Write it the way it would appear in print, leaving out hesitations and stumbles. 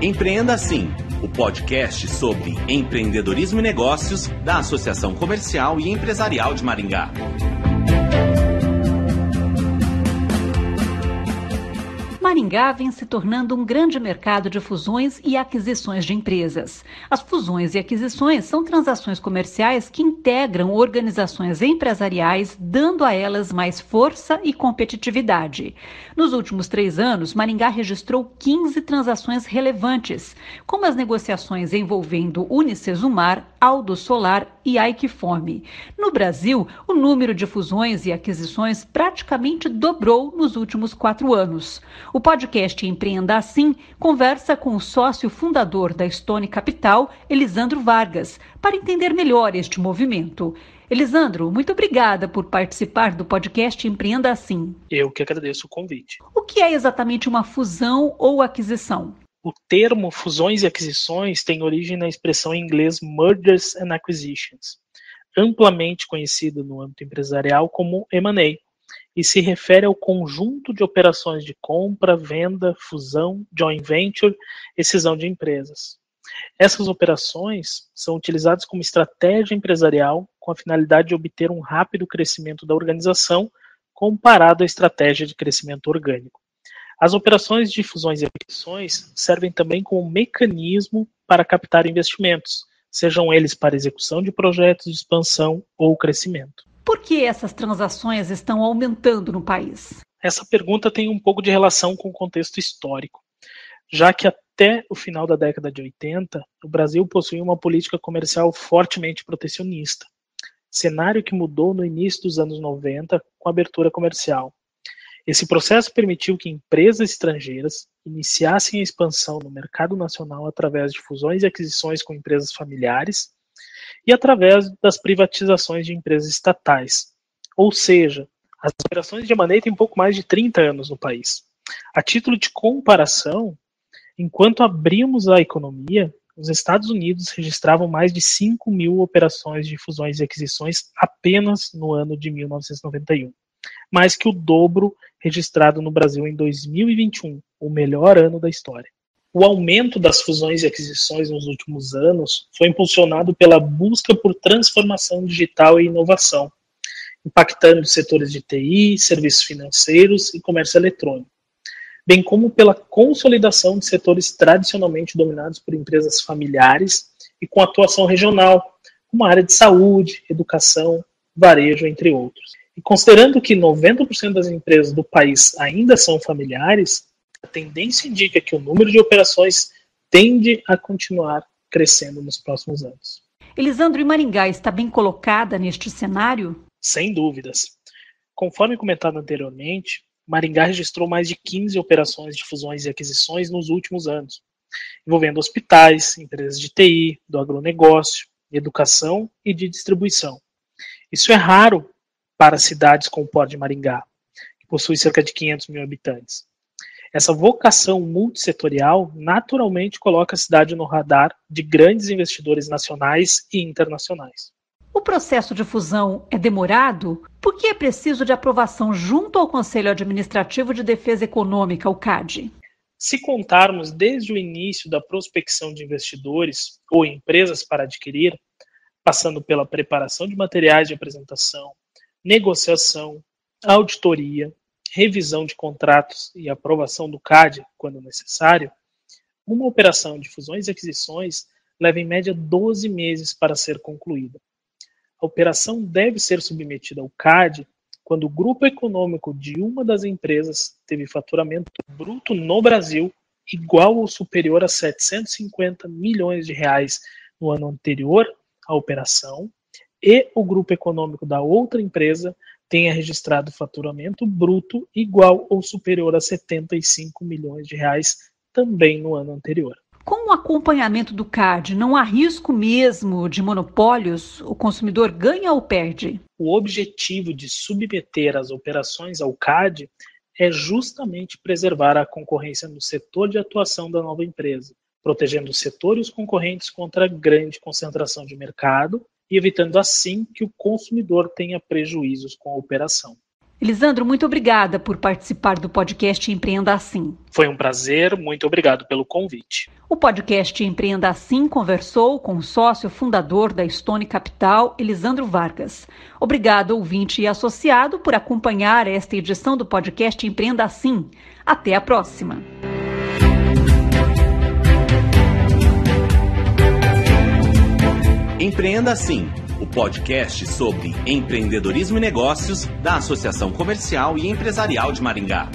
Empreenda Assim, o podcast sobre empreendedorismo e negócios da Associação Comercial e Empresarial de Maringá. Maringá vem se tornando um grande mercado de fusões e aquisições de empresas. As fusões e aquisições são transações comerciais que integram organizações empresariais, dando a elas mais força e competitividade. Nos últimos 3 anos, Maringá registrou 15 transações relevantes, como as negociações envolvendo Unicesumar, Aldo Solar e Aiquifome. No Brasil, o número de fusões e aquisições praticamente dobrou nos últimos 4 anos. O podcast Empreenda Assim conversa com o sócio fundador da Stone Capital, Elisandro Vargas, para entender melhor este movimento. Elisandro, muito obrigada por participar do podcast Empreenda Assim. Eu que agradeço o convite. O que é exatamente uma fusão ou aquisição? O termo fusões e aquisições tem origem na expressão em inglês Mergers and Acquisitions, amplamente conhecido no âmbito empresarial como M&A, e se refere ao conjunto de operações de compra, venda, fusão, joint venture e cisão de empresas. Essas operações são utilizadas como estratégia empresarial com a finalidade de obter um rápido crescimento da organização comparado à estratégia de crescimento orgânico. As operações de fusões e aquisições servem também como mecanismo para captar investimentos, sejam eles para execução de projetos de expansão ou crescimento. Por que essas transações estão aumentando no país? Essa pergunta tem um pouco de relação com o contexto histórico, já que até o final da década de 80, o Brasil possuía uma política comercial fortemente protecionista, cenário que mudou no início dos anos 90 com a abertura comercial. Esse processo permitiu que empresas estrangeiras iniciassem a expansão no mercado nacional através de fusões e aquisições com empresas familiares e através das privatizações de empresas estatais. Ou seja, as operações de M&A têm pouco mais de 30 anos no país. A título de comparação, enquanto abrimos a economia, os Estados Unidos registravam mais de 5 mil operações de fusões e aquisições apenas no ano de 1991. Mais que o dobro registrado no Brasil em 2021, o melhor ano da história. O aumento das fusões e aquisições nos últimos anos foi impulsionado pela busca por transformação digital e inovação, impactando setores de TI, serviços financeiros e comércio eletrônico, bem como pela consolidação de setores tradicionalmente dominados por empresas familiares e com atuação regional, como a área de saúde, educação, varejo, entre outros. E considerando que 90% das empresas do país ainda são familiares, a tendência indica que o número de operações tende a continuar crescendo nos próximos anos. Elisandro, e Maringá está bem colocada neste cenário? Sem dúvidas. Conforme comentado anteriormente, Maringá registrou mais de 15 operações de fusões e aquisições nos últimos anos, envolvendo hospitais, empresas de TI, do agronegócio, educação e de distribuição. Isso é raro para cidades como o Porto de Maringá, que possui cerca de 500 mil habitantes. Essa vocação multissetorial naturalmente coloca a cidade no radar de grandes investidores nacionais e internacionais. O processo de fusão é demorado? Por que é preciso de aprovação junto ao Conselho Administrativo de Defesa Econômica, o CADE? Se contarmos desde o início da prospecção de investidores ou empresas para adquirir, passando pela preparação de materiais de apresentação, negociação, auditoria, revisão de contratos e aprovação do CADE, quando necessário, uma operação de fusões e aquisições leva em média 12 meses para ser concluída. A operação deve ser submetida ao CADE quando o grupo econômico de uma das empresas teve faturamento bruto no Brasil igual ou superior a 750 milhões de reais no ano anterior à operação e o grupo econômico da outra empresa tenha registrado faturamento bruto igual ou superior a 75 milhões de reais também no ano anterior. Com o acompanhamento do CADE, não há risco mesmo de monopólios? O consumidor ganha ou perde? O objetivo de submeter as operações ao CADE é justamente preservar a concorrência no setor de atuação da nova empresa, protegendo o setor e os concorrentes contra a grande concentração de mercado e evitando assim que o consumidor tenha prejuízos com a operação. Elisandro, muito obrigada por participar do podcast Empreenda Assim. Foi um prazer, muito obrigado pelo convite. O podcast Empreenda Assim conversou com o sócio fundador da Stone Capital, Elisandro Vargas. Obrigado, ouvinte e associado, por acompanhar esta edição do podcast Empreenda Assim. Até a próxima. Empreenda Assim, o podcast sobre empreendedorismo e negócios da Associação Comercial e Empresarial de Maringá.